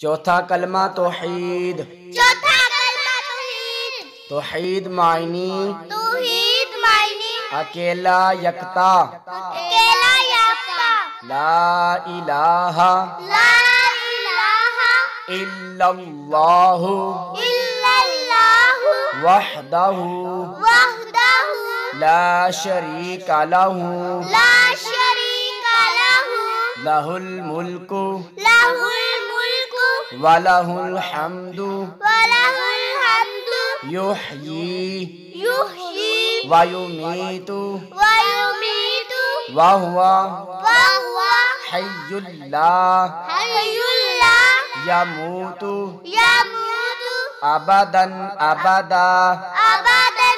چوتھا کلمہ توحید۔ چوتھا کلمہ توحید۔ توحید معنی توحید معنی اکیلا یکتا، اکیلا یکتا، لا الہ لا الہ الا اللہ الا اللہ وحدہ وحدہ لا شریک لہ لا شریک لہ لہ الملک لہ الملک وَلَهُ الْحَمْدُ وَلَهُ الْحَمْدُ يُحْيِي يحيي وَيُمِيتُ ويميت وَهُوَ حَيٌّ لَا حي لا يَمُوتُ يموت أَبَدًا أَبَدًا أبدا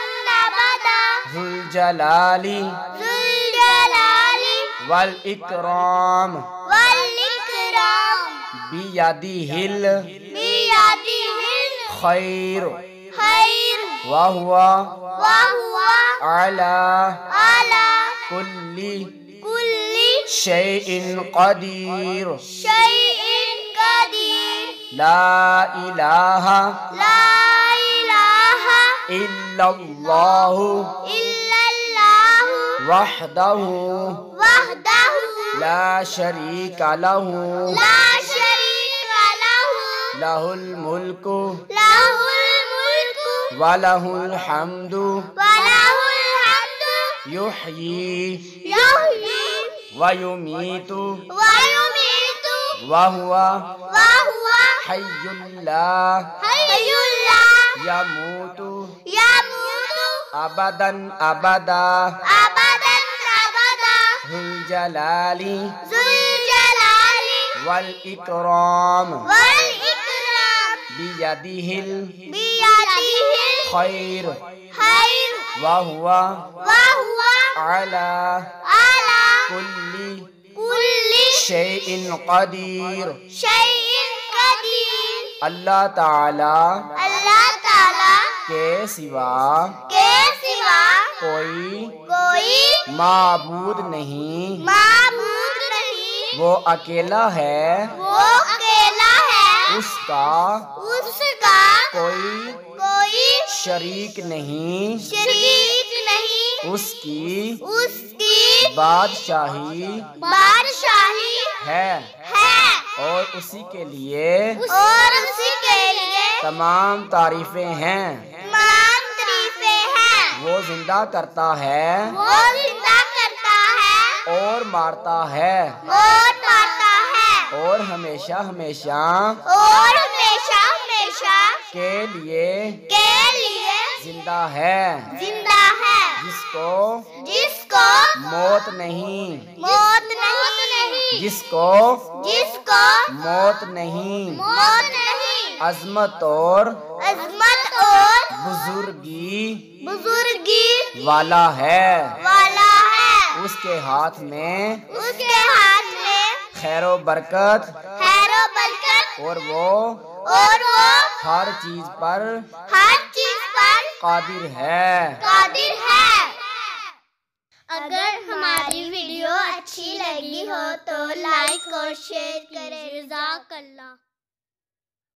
أبدا ذُو الْجَلَالِ ذو الجلال وَالْإِكْرَامِ والإكرام بِيَدِهِ بيده الْخَيْرُ الخير وَهُوَ وهو على على كل كل شيء قدير شيء قدير لا إله لا إله إلا الله إلا الله وحده وحده لا شريك له لا شريك له له الملك له الملك وله الحمد وله الحمد يحيي يحيي ويميت ويميت وهو وهو حي لا حي لا يموت يموت أبدا أبدا أبدا أبدا ذو الجلال ذو الجلال والإكرام والإكرام بيده بيده الخير الخير وهو وهو على على كل كل شيء قدير شيء قدير اللہ تعالی اللہ تعالی کے سوا کے سوا کوئی کوئی معبود نہیں، معبود نہیں، وہ اکیلا ہے، وہ اکیلا ہے، اس کا اس کا کوئی کوئی شریک نہیں، شریک نہیں، اس کی بادشاہی ہے ہے اور اسی کے لیے اور اسی کے لیے تمام تعریفیں ہیں۔ تمام تعریفیں ہیں۔ وہ زندہ کرتا ہے وہ زندہ کرتا ہے اور مارتا ہے اور مارتا ہے اور ہمیشہ ہمیشہ اور ہمیشہ ہمیشہ کے لیے زندہ ہے، زندہ ہے، جس کو موت نہیں، نہیں، جس کو موت نہیں، عظمت اور بزرگی والا ہے، اس کے ہاتھ میں خیر و برکت اور وہ ہر چیز پر قادر ہے۔ اگر ہماری ویڈیو اچھی لگی ہو تو لائک اور شیئر کریں۔ جزاک اللہ۔